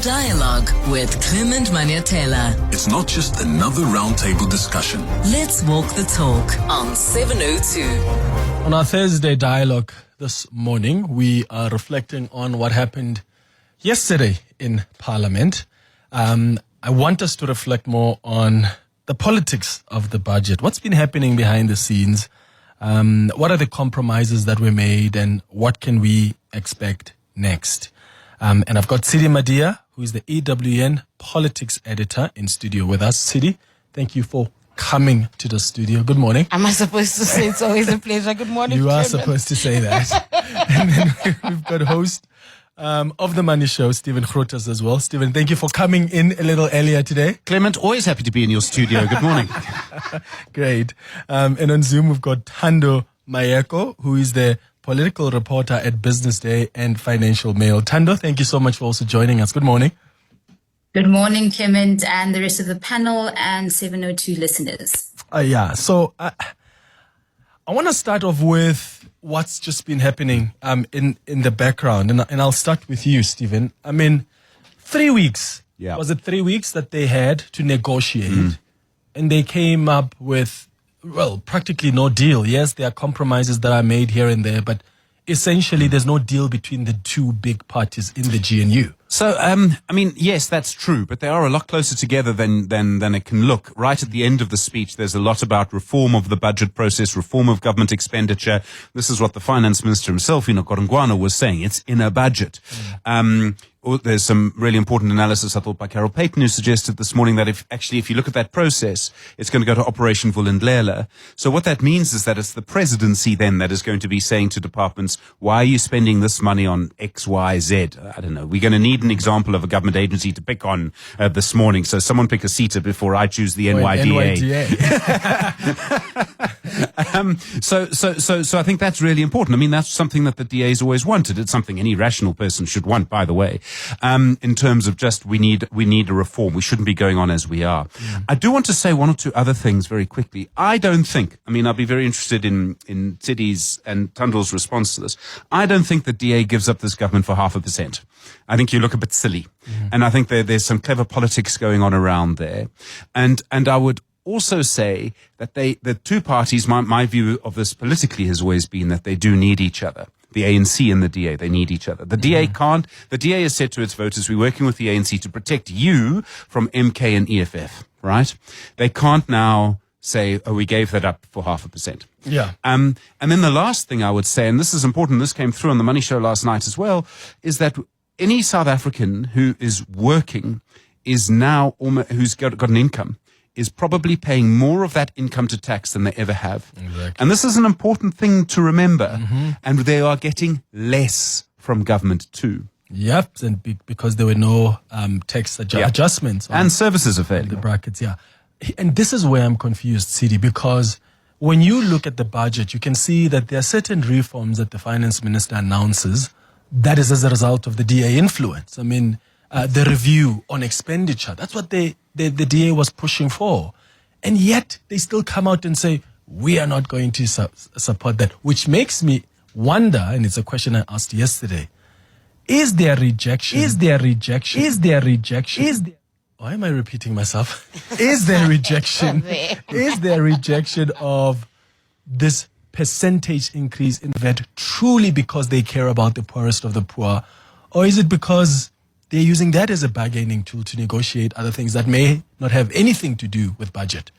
Dialogue with Clement Manyathela. It's not just another roundtable discussion. Let's walk the talk on 702. On our Thursday dialogue this morning, we are reflecting on what happened yesterday in Parliament. I want us to reflect more on the politics of the budget. What's been happening behind the scenes? What are the compromises that were made, and what can we expect next? And I've got Tshidi Madia, who is the EWN Politics Editor, in studio with us. Tshidi, thank you for coming to the studio. Good morning. Am I supposed to say it's always a pleasure? Good morning, You are Clement. supposed to say that. And then we've got host of the Money Show, Stephen Grootes, as well. Stephen, thank you for coming in a little earlier today. Clement, always happy to be in your studio. Good morning. Great. And on Zoom, we've got Tando Mayeko, who is the political reporter at Business Day and Financial Mail. Tando, thank you so much for also joining us. Good morning. Good morning, Clement, and the rest of the panel and 702 listeners. So I want to start off with what's just been happening in the background. And I'll start with you, Stephen. I mean, 3 weeks. Yeah. Was it 3 weeks that they had to negotiate? And they came up with, well, practically no deal. Yes, there are compromises that are made here and there, but essentially there's no deal between the two big parties in the GNU. So, I mean, yes, that's true, but they are a lot closer together than it can look. Right at the end of the speech, there's a lot about reform of the budget process, reform of government expenditure. This is what the finance minister himself, Enoch Godongwana, was saying. It's in a budget. There's some really important analysis, I thought, by Carol Payton, who suggested this morning that if you look at that process, it's going to go to Operation Vulindlela. So what that means is that it's the presidency then that is going to be saying to departments, why are you spending this money on X, Y, Z? I don't know. We're going to need an example of a government agency to pick on this morning. So someone pick a CETA before I choose the NYDA. So I think that's really important. I mean, that's something that the DA's always wanted. It's something any rational person should want, by the way. In terms of just we need a reform. We shouldn't be going on as we are. I do want to say one or two other things very quickly. I don't think, I'll be very interested in Tsidi's and Tundle's response to this. I don't think the DA gives up this government for 0.5%. I think you look a bit silly. And I think there's some clever politics going on around there. And I would also say that the two parties, my view of this politically has always been that they do need each other. The ANC and the DA, they need each other. The DA has said to its voters, we're working with the ANC to protect you from MK and EFF, right? They can't now say, oh, we gave that up for 0.5%. Yeah. And then the last thing I would say, and this is important, this came through on the Money Show last night as well, is that any South African who is working is now who's got an income is probably paying more of that income to tax than they ever have. Exactly. And this is an important thing to remember. And they are getting less from government too. Yep, and because there were no tax adjustments. And services are the brackets, yeah. And this is where I'm confused, Tshidi, because when you look at the budget, you can see that there are certain reforms that the finance minister announces that is as a result of the DA influence. I mean, the review on expenditure, that's what the DA was pushing for. And yet they still come out and say, we are not going to support that, which makes me wonder, and it's a question I asked yesterday, is there rejection? Why am I repeating myself? Is there rejection? Is there rejection of this percentage increase in VAT truly because they care about the poorest of the poor? Or is it because they're using that as a bargaining tool to negotiate other things that may not have anything to do with budget?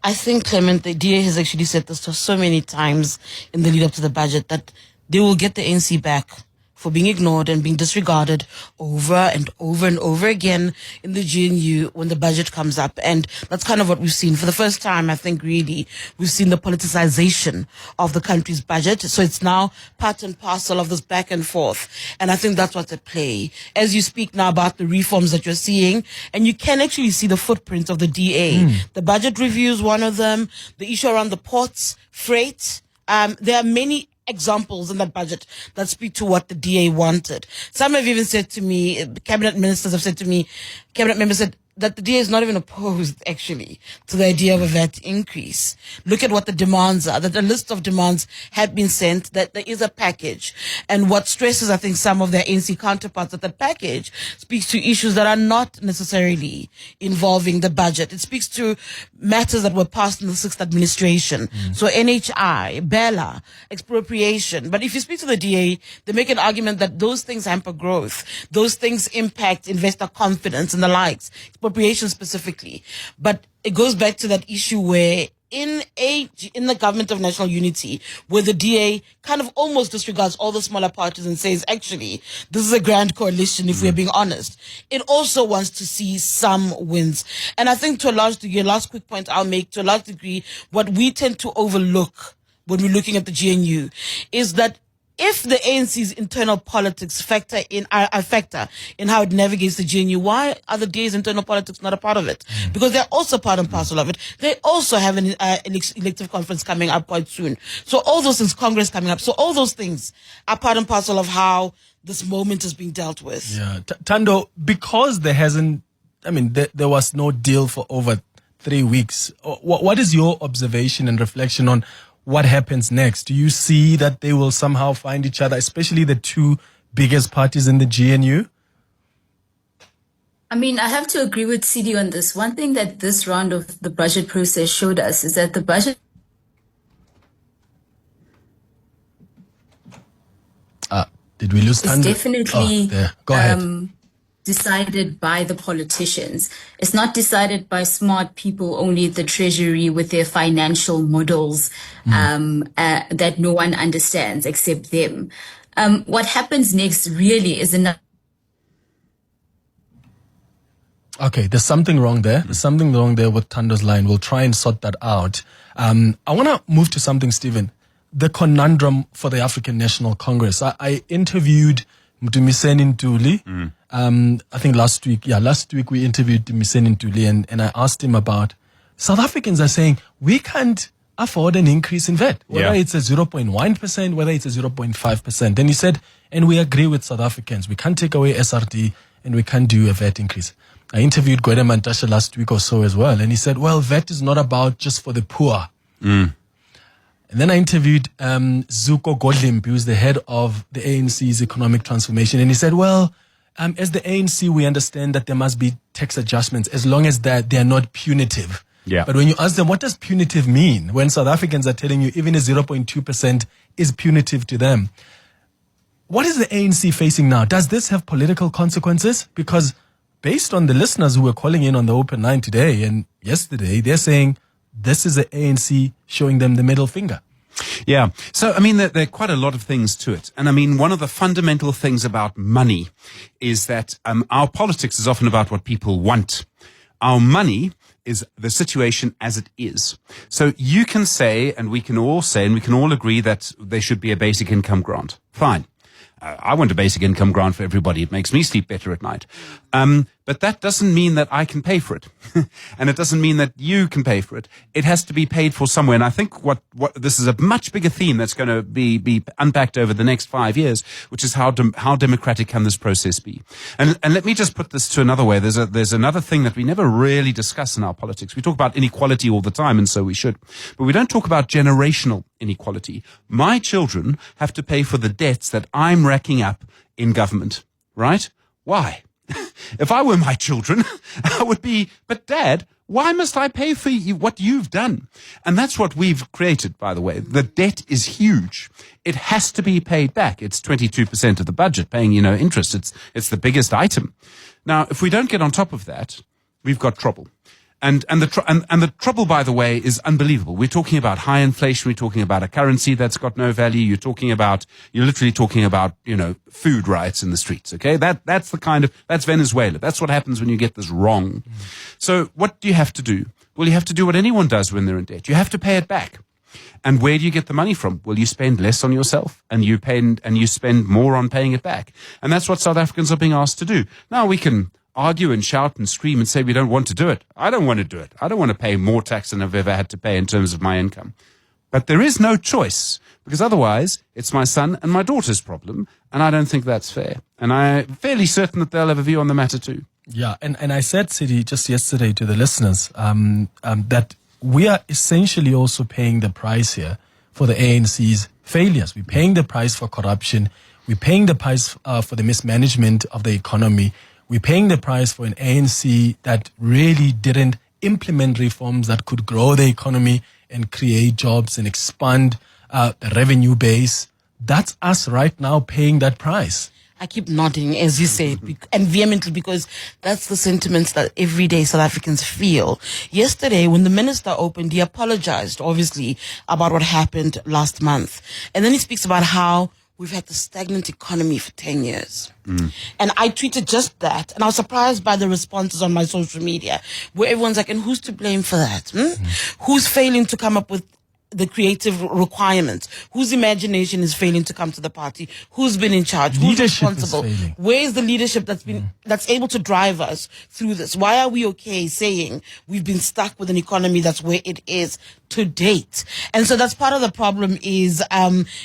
I think, Clement, the DA has actually said this so many times in the lead up to the budget that they will get the ANC back for being ignored and being disregarded over and over and over again in the GNU when the budget comes up. And that's kind of what we've seen. For the first time, I think, really, we've seen the politicization of the country's budget. So it's now part and parcel of this back and forth. And I think that's what's at play. As you speak now about the reforms that you're seeing, and you can actually see the footprint of the DA. The budget review is one of them. The issue around the ports, freight. There are many examples in that budget that speak to what the DA wanted. Some have even said to me, cabinet ministers have said to me, cabinet members said, that the DA is not even opposed, actually, to the idea of a VAT increase. Look at what the demands are, that the list of demands have been sent, that there is a package. And what stresses, I think, some of their ANC counterparts, that the package speaks to issues that are not necessarily involving the budget. It speaks to matters that were passed in the 6th administration. So NHI, Bella, expropriation. But if you speak to the DA, they make an argument that those things hamper growth. Those things impact investor confidence and the likes. Expropriation specifically. But it goes back to that issue where in the government of national unity, where the DA kind of almost disregards all the smaller parties and says, actually, this is a grand coalition, if we're being honest. It also wants to see some wins. And I think to a large degree, last quick point I'll make, to a large degree, what we tend to overlook when we're looking at the GNU is that if the ANC's internal politics factor in how it navigates the GNU, why are the DA's internal politics not a part of it? Because they're also part and parcel of it. They also have an elective conference coming up quite soon. So all those things, Congress coming up. So all those things are part and parcel of how this moment is being dealt with. Yeah, Tando, because there was no deal for over 3 weeks. What is your observation and reflection on what happens next? Do you see that they will somehow find each other, especially the two biggest parties in the GNU? I mean, I have to agree with Tshidi on this. One thing that this round of the budget process showed us is that the budget Did we lose Tando? is definitely Go ahead. decided by the politicians. It's not decided by smart people only at the Treasury with their financial models that no one understands except them. What happens next really is enough. Okay, there's something wrong there. There's something wrong there with Tando's line. We'll try and sort that out. I want to move to something, Stephen. The conundrum for the African National Congress. I interviewed Mdumiseni Ntuli. I think last week we interviewed Mdumiseni Ntuli and I asked him about South Africans are saying we can't afford an increase in VAT, whether it's a 0.1%, whether it's a 0.5%. Then he said, and we agree with South Africans, we can't take away SRD and we can't do a VAT increase. I interviewed Gwede Mantashe last week or so as well, and he said, well, VAT is not about just for the poor. And then I interviewed Zuko Godlimpi, who's the head of the ANC's economic transformation. And he said, well, as the ANC, we understand that there must be tax adjustments as long as that they are not punitive. Yeah. But when you ask them, what does punitive mean? When South Africans are telling you even a 0.2% is punitive to them. What is the ANC facing now? Does this have political consequences? Because based on the listeners who were calling in on the open line today and yesterday, they're saying this is the ANC showing them the middle finger. Yeah. So, I mean, there are quite a lot of things to it. And I mean, one of the fundamental things about money is that our politics is often about what people want. Our money is the situation as it is. So you can say, and we can all say, and we can all agree that there should be a basic income grant. Fine. I want a basic income grant for everybody. It makes me sleep better at night. But that doesn't mean that I can pay for it. And it doesn't mean that you can pay for it. It has to be paid for somewhere. And I think what this is a much bigger theme that's going to be unpacked over the next 5 years, which is how democratic can this process be? And let me just put this to another way. There's another thing that we never really discuss in our politics. We talk about inequality all the time, and so we should. But we don't talk about generational inequality. My children have to pay for the debts that I'm racking up in government, right? Why? If I were my children, I would be, but Dad, why must I pay for what you've done? And that's what we've created, by the way. The debt is huge. It has to be paid back. It's 22% of the budget paying, interest. It's the biggest item. Now, if we don't get on top of that, we've got trouble. And the trouble, by the way, is unbelievable. We're talking about high inflation. We're talking about a currency that's got no value. You're literally talking about, food riots in the streets. Okay. That's Venezuela. That's what happens when you get this wrong. So what do you have to do? Well, you have to do what anyone does when they're in debt. You have to pay it back. And where do you get the money from? Well, you spend less on yourself and you spend more on paying it back. And that's what South Africans are being asked to do. Now we can argue and shout and scream and say we don't want to do it. I don't want to do it. I don't want to pay more tax than I've ever had to pay in terms of my income. But there is no choice, because otherwise it's my son and my daughter's problem, and I don't think that's fair. And I'm fairly certain that they'll have a view on the matter too. Yeah, and I said, Tshidi, just yesterday to the listeners that we are essentially also paying the price here for the ANC's failures. We're paying the price for corruption. We're paying the price for the mismanagement of the economy. We're paying the price for an ANC that really didn't implement reforms that could grow the economy and create jobs and expand the revenue base. That's us right now paying that price. I keep nodding, as you say, and vehemently, because that's the sentiments that everyday South Africans feel. Yesterday, when the minister opened, he apologized, obviously, about what happened last month. And then he speaks about how we've had the stagnant economy for 10 years. And I tweeted just that, and I was surprised by the responses on my social media, where everyone's like, and who's to blame for that? Who's failing to come up with the creative requirements? Whose imagination is failing to come to the party? Who's been in charge? Who's Leadership responsible? is failing. Where is the leadership that's able to drive us through this? Why are we okay saying we've been stuck with an economy that's where it is to date? And so that's part of the problem. Is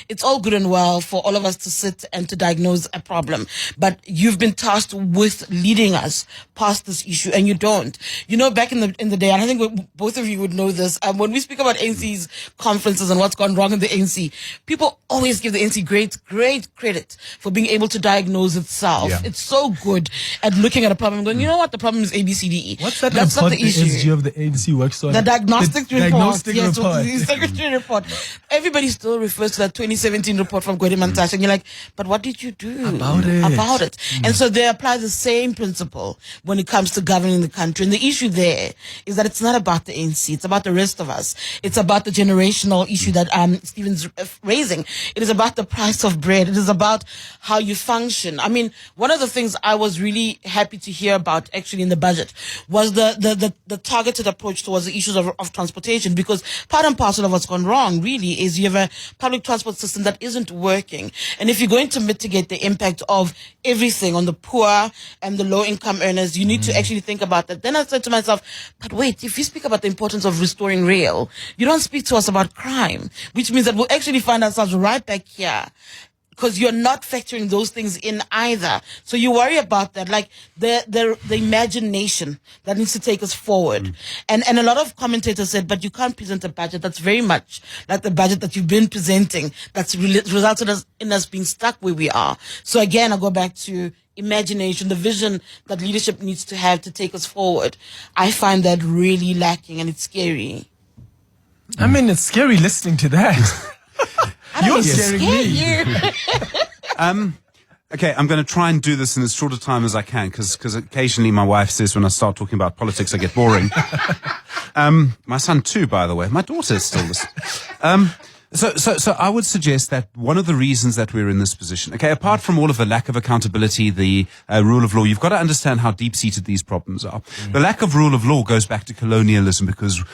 it's all good and well for all of us to sit and to diagnose a problem, but you've been tasked with leading us past this issue, and you don't. You know, back in the day, and I think both of you would know this, when we speak about ANC's conferences and what's gone wrong in the ANC, people always give the ANC great credit for being able to diagnose itself. Yeah. It's so good at looking at a problem and going, you know what, the problem is A, B, C, D, E. What's that That's report not the the issue. SG of the ANC works on? The diagnostic report. Diagnostic Yes, report. the secretary report. Everybody still refers to that 2017 report from Gwede Mantashe, and you're like, but what did you do About it? And so they apply the same principle when it comes to governing the country. And the issue there is that it's not about the ANC. It's about the rest of us. It's about the generational issue that Stephen's raising. It is about the price of bread. It is about how you function. I mean, one of the things I was really happy to hear about actually in the budget was the targeted approach towards the issues of transportation, because part and parcel of what's gone wrong really is you have a public transport system that isn't working. And if you're going to mitigate the impact of everything on the poor and the low income earners, you need to actually think about that. Then I said to myself, but wait, if you speak about the importance of restoring rail, you don't speak to us about crime, which means that we'll actually find ourselves right back here, because you're not factoring those things in either. So you worry about that, like the imagination that needs to take us forward. And a lot of commentators said, but you can't present a budget that's very much like the budget that you've been presenting, that's resulted in us being stuck where we are. So again, I go back to imagination, the vision that leadership needs to have to take us forward. I find that really lacking, and it's scary. I mean, it's scary listening to that. You're scaring me. Okay, I'm going to try and do this in as short a time as I can, because occasionally my wife says when I start talking about politics, I get boring. My son too, by the way. My daughter is still listening. So I would suggest that one of the reasons that we're in this position, okay, apart from all of the lack of accountability, the rule of law, you've got to understand how deep-seated these problems are. The lack of rule of law goes back to colonialism because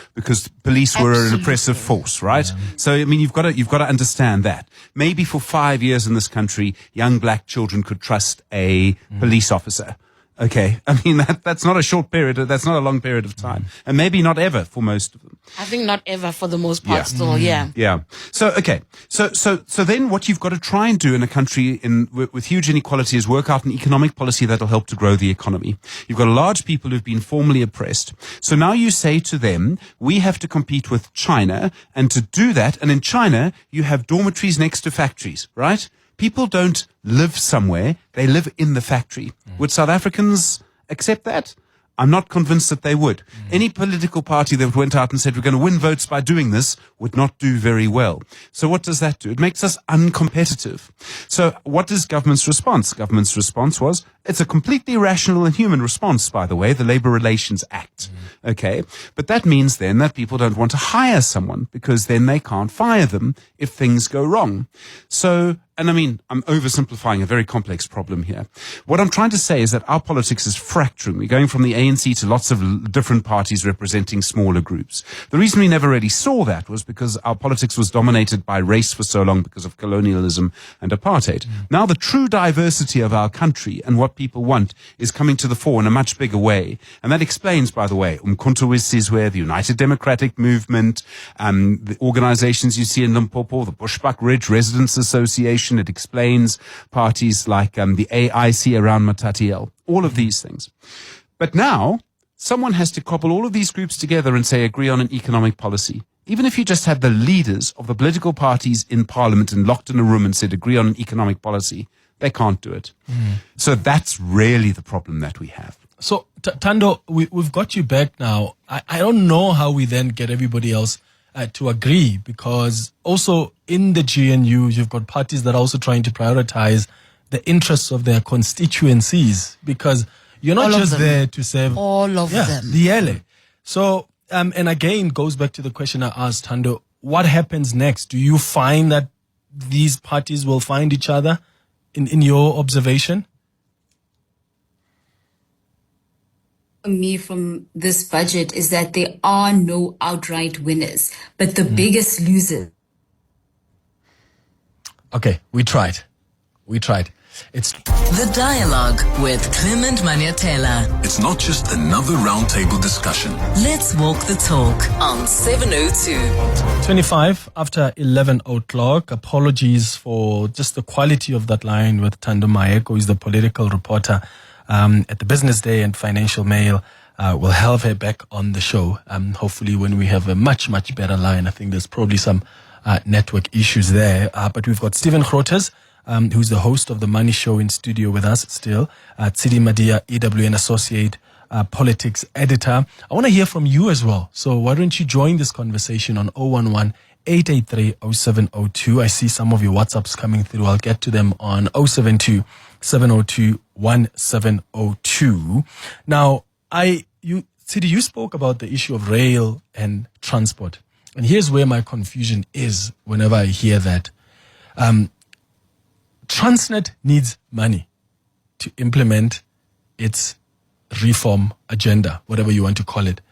police were an oppressive force, right? So, I mean, you've got to understand that. Maybe for 5 years in this country, young black children could trust a police officer. Okay, I mean, that's not a short period, that's not a long period of time. And maybe not ever for most of them. I think not ever for the most part still, yeah. Yeah. So, okay. So then what you've got to try and do in a country with huge inequality is work out an economic policy that'll help to grow the economy. You've got a large people who've been formerly oppressed. So now you say to them, we have to compete with China, and to do that, and in China, you have dormitories next to factories, right? People don't live somewhere, they live in the factory. Would South Africans accept that? I'm not convinced that they would. Any political party that went out and said we're going to win votes by doing this would not do very well. So what does that do? It makes us uncompetitive. So what is government's response? Government's response was, it's a completely rational and human response, by the way, the Labour Relations Act. Okay. But that means then that people don't want to hire someone, because then they can't fire them if things go wrong. So, and I mean, I'm oversimplifying a very complex problem here. What I'm trying to say is that our politics is fracturing. We're going from the ANC to lots of different parties representing smaller groups. The reason we never really saw that was because our politics was dominated by race for so long because of colonialism and apartheid. Now the true diversity of our country and what people want is coming to the fore in a much bigger way. And that explains, by the way, Umkhonto weSizwe, the United Democratic Movement, the organizations you see in Limpopo, the Bushbuck Ridge Residents Association. It explains parties like the AIC around Matatiele, all of these things. But now, someone has to cobble all of these groups together and say, agree on an economic policy. Even if you just had the leaders of the political parties in parliament and locked in a room and said, agree on an economic policy, they can't do it. So that's really the problem that we have. So, Tando, we've got you back now. I don't know how we then get everybody else to agree, because also in the GNU, you've got parties that are also trying to prioritize the interests of their constituencies, because you're not just there to serve all of them. The LA. So, and again, goes back to the question I asked, Tando, what happens next? Do you find that these parties will find each other in your observation? Me from this budget is that there are no outright winners, but the biggest losers. Okay, we tried. It's The Dialogue with Clement Manyathela. It's not just another roundtable discussion. Let's walk the talk on 702. 25 after 11 o'clock. Apologies for just the quality of that line with Tando Mayeko, who's the political reporter at the Business Day and Financial Mail. We'll have her back on the show, hopefully when we have a much, much better line. I think there's probably some network issues there. But we've got Stephen Grootes, who's the host of The Money Show, in studio with us still. Tshidi, Madia, EWN Associate Politics Editor. I want to hear from you as well. So why don't you join this conversation on 011-883-0702. I see some of your WhatsApps coming through. I'll get to them on 072-702-1702. Now, Tshidi, you spoke about the issue of rail and transport. And here's where my confusion is whenever I hear that. Transnet needs money to implement its reform agenda, whatever you want to call it.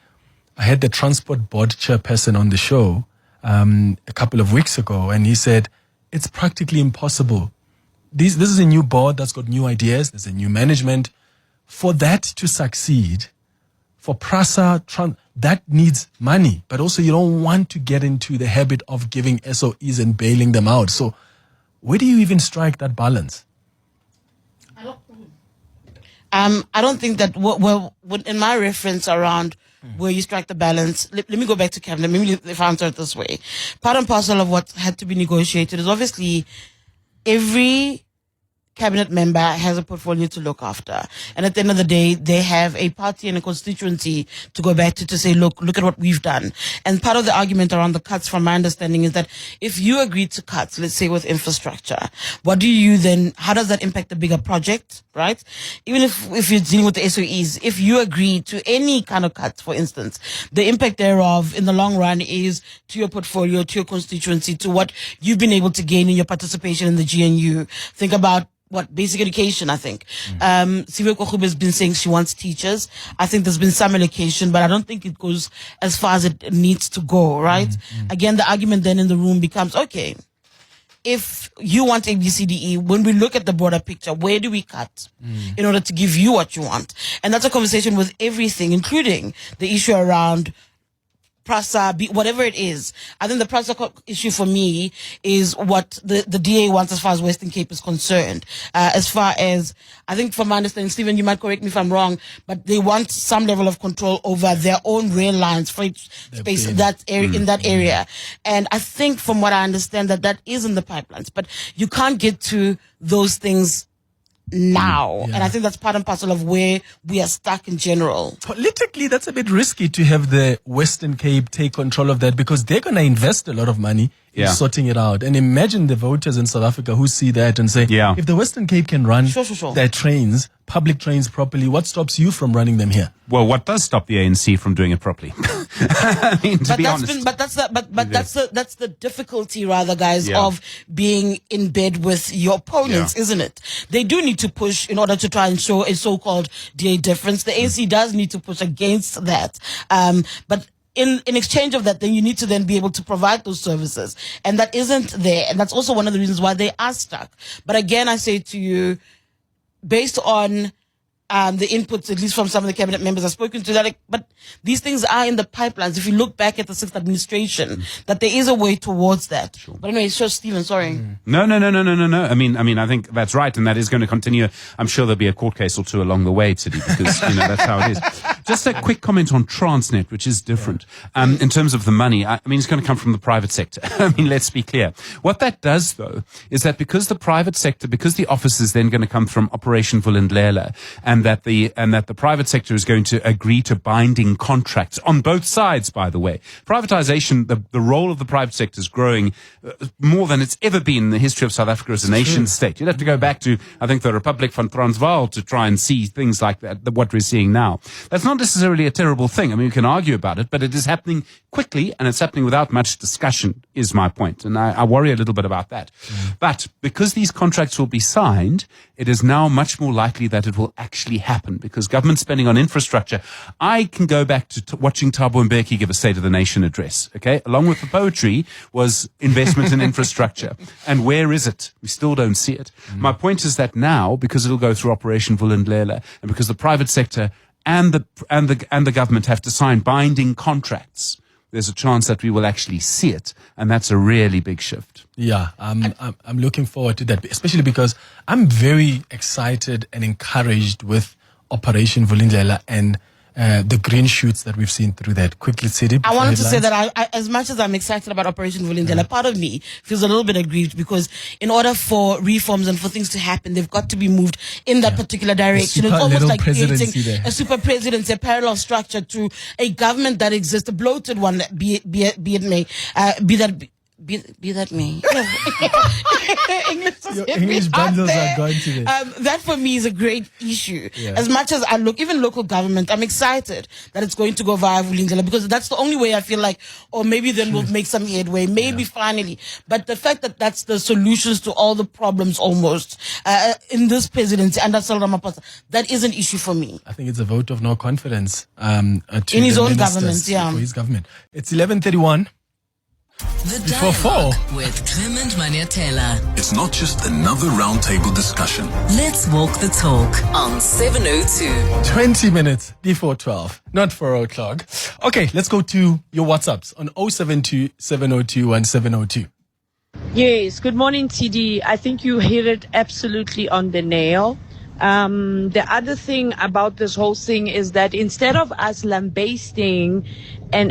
I had the transport board chairperson on the show a couple of weeks ago, and he said it's practically impossible. This is a new board that's got new ideas. There's a new management. For that to succeed, for PRASA, that needs money. But also you don't want to get into the habit of giving SOEs and bailing them out. So where do you even strike that balance? I don't think that, well, in my reference around where you strike the balance, let me go back to cabinet. Maybe if I answer it this way. Part and parcel of what had to be negotiated is obviously every cabinet member has a portfolio to look after. And at the end of the day, they have a party and a constituency to go back to say, look at what we've done. And part of the argument around the cuts, from my understanding, is that if you agree to cuts, let's say with infrastructure, what do you then, how does that impact the bigger project, right? Even if you're dealing with the SOEs, if you agree to any kind of cuts, for instance, the impact thereof in the long run is to your portfolio, to your constituency, to what you've been able to gain in your participation in the GNU. Think about basic education, I think. Siwe Kochube has been saying she wants teachers. I think there's been some allocation, but I don't think it goes as far as it needs to go, right? Again, the argument then in the room becomes, okay, if you want ABCDE, when we look at the broader picture, where do we cut in order to give you what you want? And that's a conversation with everything, including the issue around PRASA, whatever it is. I think the PRASA issue for me is what the DA wants as far as Western Cape is concerned. As far as, I think from my understanding, Stephen, you might correct me if I'm wrong, but they want some level of control over their own rail lines, freight space in that area. And I think from what I understand that is in the pipelines, but you can't get to those things now. And I think that's part and parcel of where we are stuck in general. Politically, that's a bit risky to have the Western Cape take control of that, because they're going to invest a lot of money in sorting it out. And imagine the voters in South Africa who see that and say, if the Western Cape can run their trains, public trains properly, what stops you from running them here? Well, what does stop the ANC from doing it properly? I mean, to be honest. That's the difficulty, rather, guys, of being in bed with your opponents, isn't it? They do need to push in order to try and show a so-called DA difference. The ANC does need to push against that. But in exchange of that, then you need to then be able to provide those services. And that isn't there. And that's also one of the reasons why they are stuck. But again, I say to you, based on the inputs, at least from some of the cabinet members I've spoken to, that but these things are in the pipelines. If you look back at the 6th administration, that there is a way towards that. Sure. But anyway, sure, Stephen, sorry. No. I mean, I think that's right, and that is going to continue. I'm sure there'll be a court case or two along the way, Tshidi, because that's how it is. Just a quick comment on Transnet, which is different. In terms of the money, I mean, it's going to come from the private sector. I mean, let's be clear. What that does, though, is that because the private sector, because the office is then going to come from Operation Vulindlela, and that the private sector is going to agree to binding contracts on both sides, by the way. Privatization, the role of the private sector is growing more than it's ever been in the history of South Africa as a nation state. You'd have to go back to, I think, the Republic van Transvaal to try and see things like that, what we're seeing now. That's not necessarily a terrible thing. I mean, we can argue about it, but it is happening quickly, and it's happening without much discussion, is my point. And I worry a little bit about that. But because these contracts will be signed, it is now much more likely that it will actually happen, because government spending on infrastructure, I can go back to watching Thabo Mbeki give a State of the Nation address, okay? Along with the poetry was investment in infrastructure. And where is it? We still don't see it. My point is that now, because it'll go through Operation Vulindlela, and because the private sector and the government have to sign binding contracts, there's a chance that we will actually see it, and that's a really big shift. Yeah, I'm looking forward to that, especially because I'm very excited and encouraged with Operation Vulindlela and the green shoots that we've seen through that. Quickly, Tshidi. I wanted to say that I, as much as I'm excited about Operation Vulindlela, part of me feels a little bit aggrieved, because in order for reforms and for things to happen, they've got to be moved in that particular direction. It's almost like creating a super presidency, a parallel structure to a government that exists, a bloated one, be that me. Your English bundles are going today. That for me is a great issue. Yeah. As much as I look, even local government, I'm excited that it's going to go via Vulindlela, because that's the only way I feel like, or maybe then we'll make some headway, maybe finally. But the fact that that's the solutions to all the problems almost in this presidency under Cyril Ramaphosa, that is an issue for me. I think it's a vote of no confidence in his own government. Yeah, for his government. It's 11:31. The Dialogue with Clement Manyathela. It's not just another roundtable discussion. Let's walk the talk on 702. 20 minutes before 12, not 4 o'clock. Okay, let's go to your WhatsApps on 072 702 1702. Yes, good morning, Tshidi. I think you hit it absolutely on the nail. The other thing about this whole thing is that instead of us lambasting and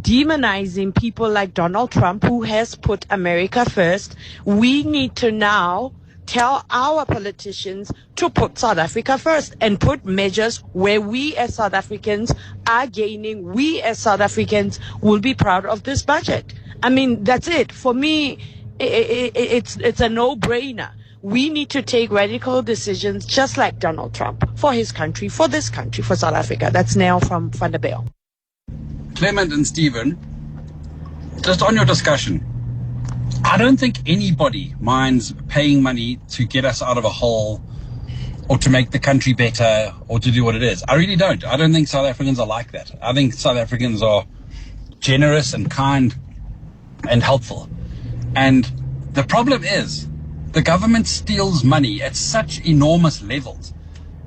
demonizing people like Donald Trump, who has put America first, we need to now tell our politicians to put South Africa first and put measures where we as South Africans are gaining. We as South Africans will be proud of this budget. I mean, that's it. For me, it's a no-brainer. We need to take radical decisions just like Donald Trump for his country, for this country, for South Africa. That's Nell from Van der Bijl. Clement and Stephen, just on your discussion, I don't think anybody minds paying money to get us out of a hole or to make the country better or to do what it is. I really don't. I don't think South Africans are like that. I think South Africans are generous and kind and helpful. And the problem is, the government steals money at such enormous levels,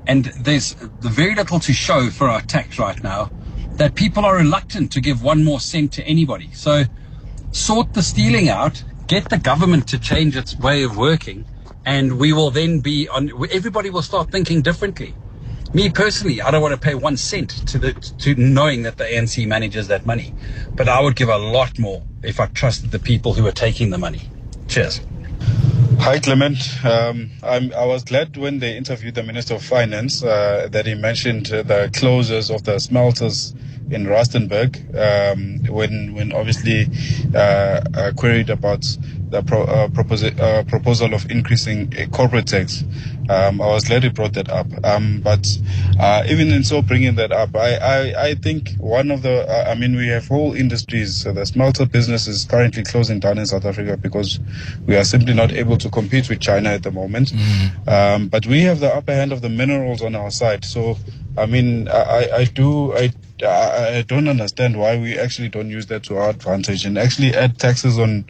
and there's very little to show for our tax right now, that people are reluctant to give one more cent to anybody. So sort the stealing out, get the government to change its way of working, and we will then everybody will start thinking differently. Me personally, I don't want to pay 1 cent to knowing that the ANC manages that money, but I would give a lot more if I trusted the people who are taking the money. Cheers. Hi, Clement. I was glad when they interviewed the Minister of Finance that he mentioned the closures of the smelters in Rustenburg when obviously queried about the proposal of increasing corporate tax. I was glad he brought that up. But even in so bringing that up, I think one of the, we have whole industries. The smelter business is currently closing down in South Africa because we are simply not able to compete with China at the moment. But we have the upper hand of the minerals on our side. So I mean, I don't understand why we actually don't use that to our advantage and actually add taxes on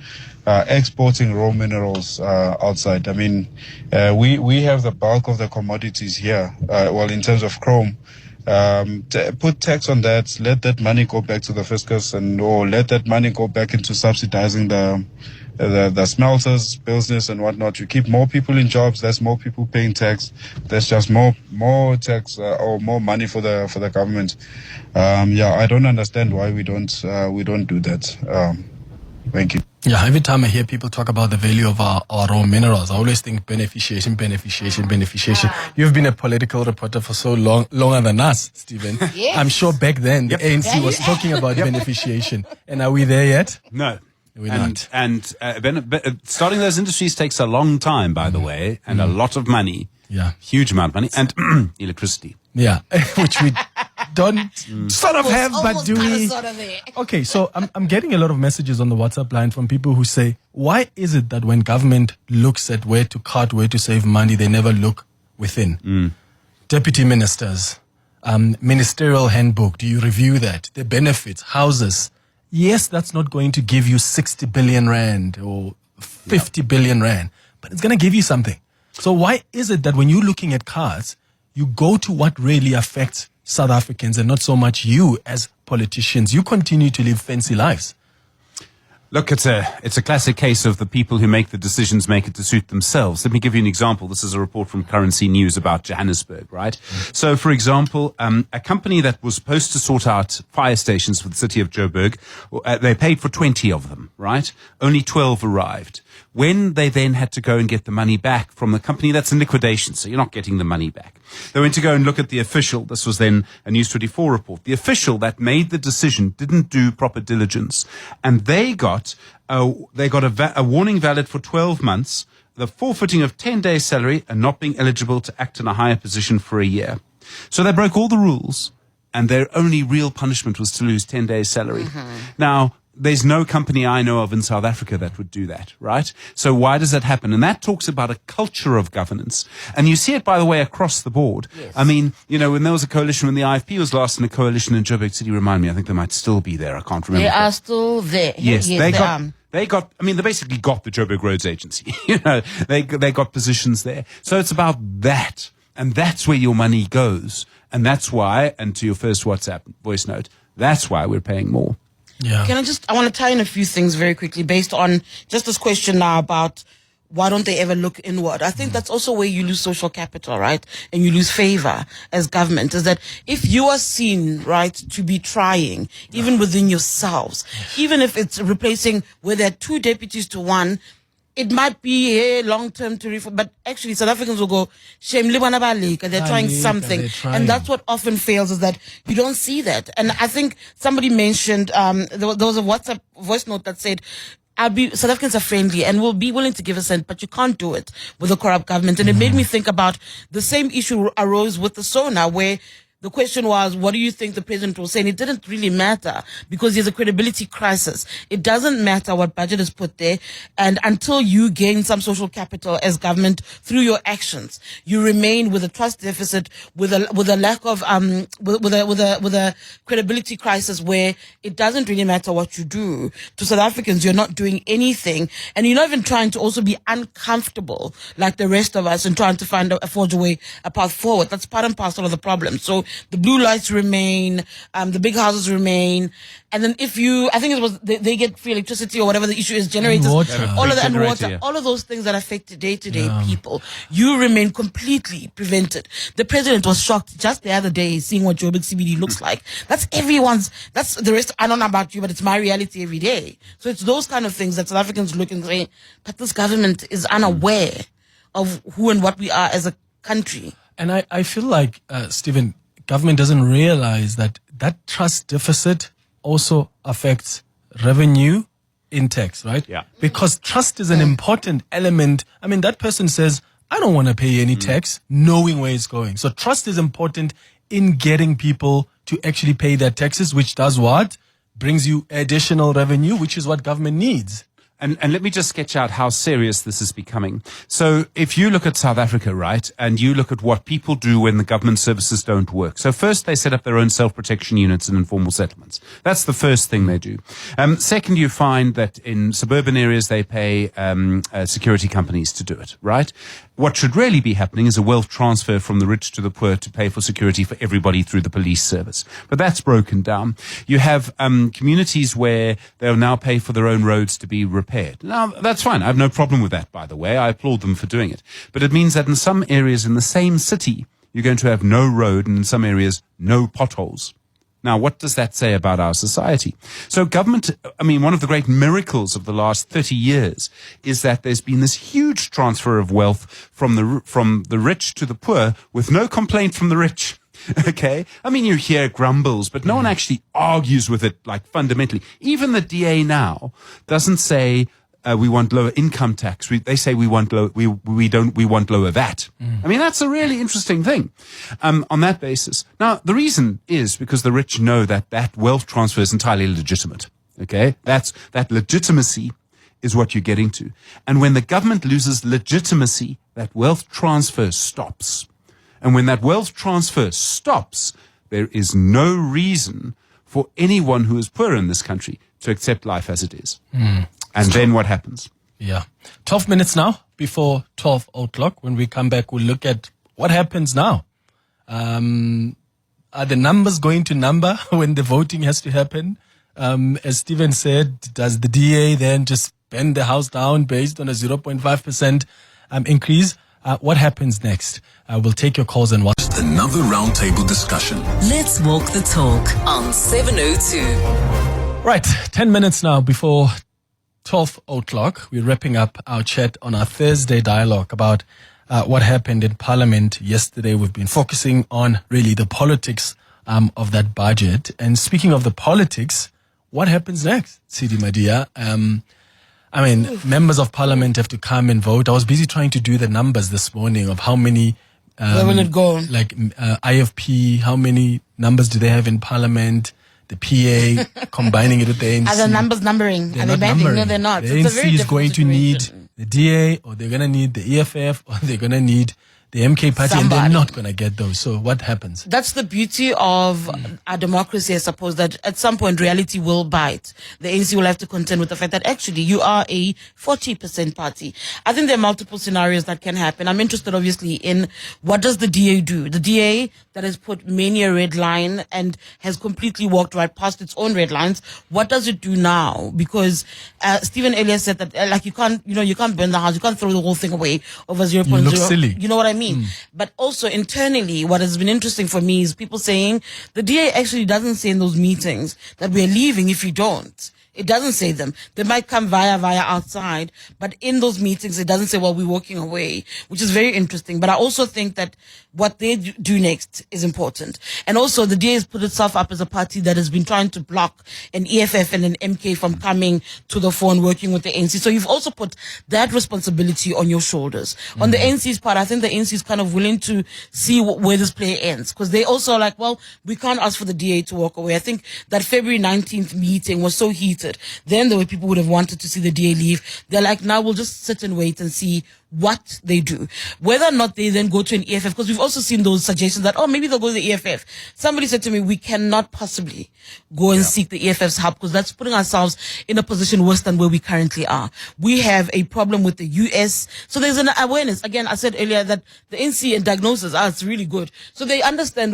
exporting raw minerals outside. I mean, we have the bulk of the commodities here. Well, in terms of chrome, put tax on that. Let that money go back to the fiscus, or let that money go back into subsidizing the smelters business and whatnot. You keep more people in jobs. There's more people paying tax. There's just more tax or more money for the government. I don't understand why we don't do that. Thank you. Yeah, every time I hear people talk about the value of our raw minerals, I always think beneficiation. You've been a political reporter for so longer than us, Stephen. Yes. I'm sure back then the ANC was talking about beneficiation. And are we there yet? No. We're not. And starting those industries takes a long time, by the way, and a lot of money. Yeah. Huge amount of money. And electricity. Yeah, which we don't sort of have, but do we? Sort of there. Okay, so I'm getting a lot of messages on the WhatsApp line from people who say, why is it that when government looks at where to cut, where to save money, they never look within? Deputy ministers, ministerial handbook, do you review that? The benefits, houses. Yes, that's not going to give you 60 billion rand or 50 billion rand, but it's going to give you something. So why is it that when you're looking at cars, you go to what really affects South Africans and not so much you as politicians? You continue to live fancy lives. Look, it's a classic case of the people who make the decisions make it to suit themselves. Let me give you an example. This is a report from Currency News about Johannesburg, right? So, for example, a company that was supposed to sort out fire stations for the city of Joburg, they paid for 20 of them, right? Only 12 arrived. When they then had to go and get the money back from the company, that's in liquidation, so you're not getting the money back. They went to go and look at the official. This was then a News 24 report. The official that made the decision didn't do proper diligence, and they got a warning valid for 12 months, the forfeiting of 10 days' salary, and not being eligible to act in a higher position for a year. So they broke all the rules, and their only real punishment was to lose 10 days' salary. Now, there's no company I know of in South Africa that would do that, right? So why does that happen? And that talks about a culture of governance. And you see it, by the way, across the board. Yes. I mean, when there was a coalition, when the IFP was last in a coalition in Joburg City, remind me, I think they might still be there. I can't remember. They are still there. Yes, they basically got the Joburg Roads Agency. They got positions there. So it's about that. And that's where your money goes. And that's why, and to your first WhatsApp voice note, that's why we're paying more. Yeah. I want to tie in a few things very quickly based on just this question now about why don't they ever look inward? I think that's also where you lose social capital, right? And you lose favor as government, is that if you are seen, right, to be trying, even within yourselves, even if it's replacing where there are 2 deputies to 1, it might be a long-term to reform, but actually South Africans will go, shame, they're trying something. And that's what often fails, is that you don't see that. And I think somebody mentioned, there was a WhatsApp voice note that said, South Africans are friendly and will be willing to give a cent, but you can't do it with a corrupt government. And it made me think about the same issue arose with the SONA, where the question was, what do you think the president will say? And it didn't really matter because there's a credibility crisis. It doesn't matter what budget is put there. And until you gain some social capital as government through your actions, you remain with a trust deficit, with a lack of, with a credibility crisis where it doesn't really matter what you do. To South Africans, you're not doing anything. And you're not even trying to also be uncomfortable like the rest of us and trying to find a forge away, a path forward. That's part and parcel of the problem. So the blue lights remain, the big houses remain, and then I think it was they get free electricity or whatever the issue is, generators, all of that, and water, all of those things that affect day-to-day people. You remain completely prevented. The president was shocked just the other day seeing what Joburg CBD looks like. That's the rest. I don't know about you, but it's my reality every day. So it's those kind of things that South Africans look and say, but this government is unaware of who and what we are as a country. And I feel like, Stephen, government doesn't realize that trust deficit also affects revenue in tax, right? Yeah. Because trust is an important element. I mean, that person says, I don't want to pay any tax, knowing where it's going. So trust is important in getting people to actually pay their taxes, which does what? Brings you additional revenue, which is what government needs. And let me just sketch out how serious this is becoming. So if you look at South Africa, right, and you look at what people do when the government services don't work. So first they set up their own self-protection units in informal settlements. That's the first thing they do. Second, you find that in suburban areas they pay security companies to do it, right? What should really be happening is a wealth transfer from the rich to the poor to pay for security for everybody through the police service. But that's broken down. You have communities where they'll now pay for their own roads to be repaired. Now, that's fine. I have no problem with that, by the way. I applaud them for doing it. But it means that in some areas in the same city, you're going to have no road, and in some areas, no potholes. Now, what does that say about our society? So government, one of the great miracles of the last 30 years is that there's been this huge transfer of wealth from the rich to the poor with no complaint from the rich. Okay? You hear grumbles, but no one actually argues with it, like, fundamentally. Even the DA now doesn't say, we want lower income tax. They say we want lower VAT. That's a really interesting thing, on that basis. Now, the reason is because the rich know that wealth transfer is entirely legitimate. Okay? That legitimacy is what you're getting to. And when the government loses legitimacy, that wealth transfer stops. And when that wealth transfer stops, there is no reason for anyone who is poor in this country to accept life as it is. And then what happens? Yeah. 12 minutes now before 12 o'clock. When we come back, we'll look at what happens now. Are the numbers going to number when the voting has to happen? As Stephen said, does the DA then just bend the house down based on a 0.5% increase? What happens next? We'll take your calls and watch. Another roundtable discussion. Let's walk the talk on 702. Right, 10 minutes now before 12 o'clock. We're wrapping up our chat on our Thursday dialogue about what happened in Parliament yesterday. We've been focusing on really the politics of that budget. And speaking of the politics, what happens next, Tshidi, Madia? Members of Parliament have to come and vote. I was busy trying to do the numbers this morning of how many where will it go? IFP, how many numbers do they have in Parliament? The PA, combining it with the ANC. Are the numbers numbering? They're Are they not bending? numbering. No, they're not. The ANC is going to need the DA, or they're going to need the EFF, or they're going to need the MK party, and they're not going to get those. So what happens? That's the beauty of our democracy, I suppose, that at some point reality will bite. The ANC will have to contend with the fact that actually you are a 40% party. I think there are multiple scenarios that can happen. I'm interested, obviously, in what does the DA do? The DA that has put many a red line and has completely walked right past its own red lines. What does it do now? Because Stephen earlier said that you can't burn the house, you can't throw the whole thing away over 0.0. You look silly. You know what I mean? But also internally, what has been interesting for me is people saying the DA actually doesn't say in those meetings that we're leaving if you don't. It doesn't say them. They might come via outside, but in those meetings, it doesn't say, well, we're walking away, which is very interesting. But I also think that what they do next is important. And also the DA has put itself up as a party that has been trying to block an EFF and an MK from coming to the fore and working with the ANC. So you've also put that responsibility on your shoulders. On the ANC's part, I think the ANC is kind of willing to see where this play ends, because they also are like, well, we can't ask for the DA to walk away. I think that February 19th meeting was so heated. Then there were people who would have wanted to see the DA leave. They're like, now we'll just sit and wait and see what they do. Whether or not they then go to an EFF, because we've also seen those suggestions that, maybe they'll go to the EFF. Somebody said to me, we cannot possibly go and seek the EFF's help, because that's putting ourselves in a position worse than where we currently are. We have a problem with the US. So there's an awareness. Again, I said earlier that the NC and diagnosis, it's really good. So they understand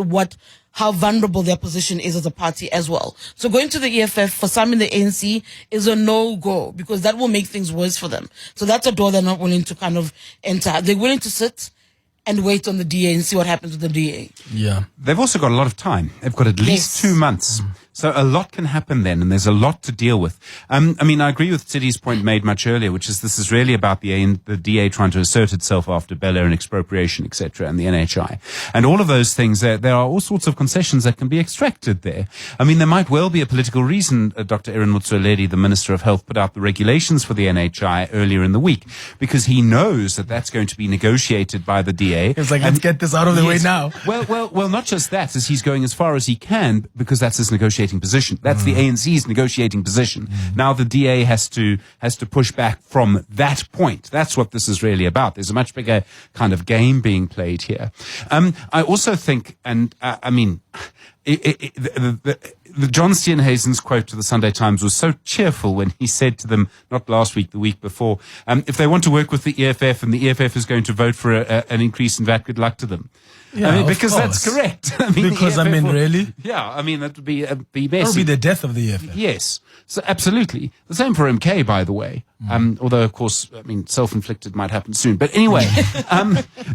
how vulnerable their position is as a party as well. So going to the EFF for some in the ANC is a no-go, because that will make things worse for them. So that's a door they're not willing to kind of enter. They're willing to sit and wait on the DA and see what happens with the DA. Yeah. They've also got a lot of time. They've got at least 2 months. So a lot can happen then, and there's a lot to deal with. I agree with Tshidi's point made much earlier, which is this is really about the DA trying to assert itself after Bel Air and expropriation, etc., and the NHI. And all of those things, there are all sorts of concessions that can be extracted there. There might well be a political reason. Dr. Aaron Motsoaledi, the Minister of Health, put out the regulations for the NHI earlier in the week, because he knows that that's going to be negotiated by the DA. It's like, let's get this out of the way now. Well, not just that, as he's going as far as he can, because that's his negotiating negotiating position. That's the ANC's negotiating position. Now the DA has to push back from that point. That's what this is really about. There's a much bigger kind of game being played here. I also think, and I mean, the John Steenhuisen's quote to the Sunday Times was so cheerful when he said to them, not last week, the week before, if they want to work with the EFF and the EFF is going to vote for an increase in VAT, good luck to them. Yeah, I mean, because that's correct. I mean, because, really? Yeah, I mean, that would be messy. That would be the death of the EFF. Yes. So absolutely. The same for MK, by the way. Although, of course, I mean, self-inflicted might happen soon. But anyway,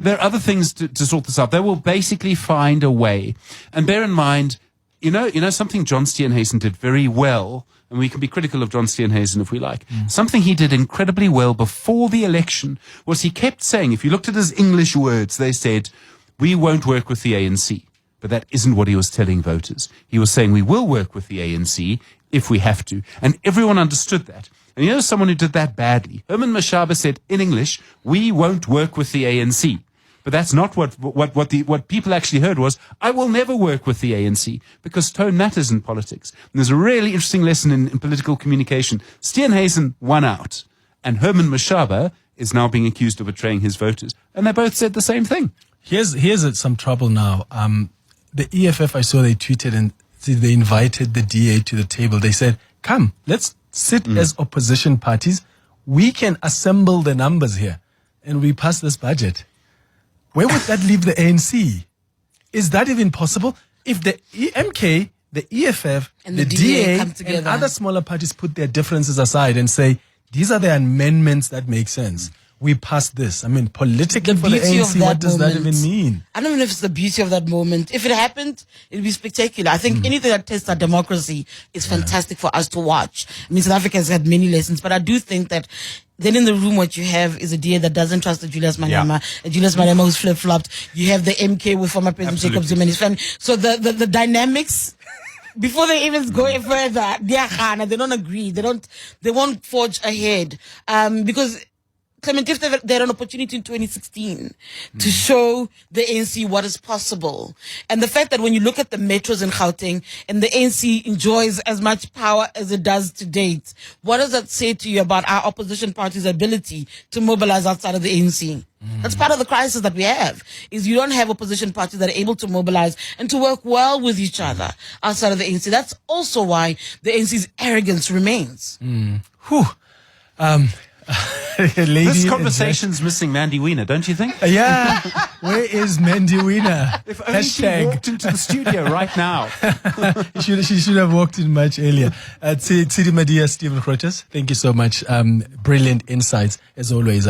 there are other things to sort this out. They will basically find a way. And bear in mind, you know something John Steenhuisen did very well, and we can be critical of John Steenhuisen if we like. Something he did incredibly well before the election was he kept saying, if you looked at his English words, they said, we won't work with the ANC. But that isn't what he was telling voters. He was saying, we will work with the ANC if we have to. And everyone understood that. And you know someone who did that badly? Herman Mashaba said in English, we won't work with the ANC. But that's not what people actually heard was, I will never work with the ANC, because tone matters in politics. And there's a really interesting lesson in political communication. Steenhuisen won out, and Herman Mashaba is now being accused of betraying his voters. And they both said the same thing. Here's some trouble now. The EFF, I saw they tweeted and they invited the DA to the table. They said, come, let's sit as opposition parties. We can assemble the numbers here and we pass this budget. Where would that leave the ANC? Is that even possible? If the MK, the EFF, And the the DA DA come together. and other smaller parties put their differences aside and say, these are the amendments that make sense. We pass this. I mean, politically for the ANC, what does that even mean? I don't know if it's the beauty of that moment. If it happened, it'd be spectacular. I think anything that tests our democracy is fantastic for us to watch. I mean, South Africa has had many lessons, but I do think that then in the room what you have is a DA that doesn't trust the Julius Malema, a Julius Malema who's flip-flopped. You have the MK with former President Jacob Zuma and his family. So the dynamics, before they even go further, they don't agree. They won't forge ahead. Because Clement, if they had an opportunity in 2016 to show the ANC what is possible, and the fact that when you look at the metros in Gauteng and the ANC enjoys as much power as it does to date, what does that say to you about our opposition party's ability to mobilize outside of the ANC? That's part of the crisis that we have, is you don't have opposition parties that are able to mobilize and to work well with each other outside of the ANC. That's also why the ANC's arrogance remains. This conversation's missing Mandy Wiener, don't you think? Yeah. Where is Mandy Wiener? If only she walked into the studio right now. She should have walked in much earlier. Tshidi, Madia, Stephen Grootes, thank you so much. Brilliant insights as always.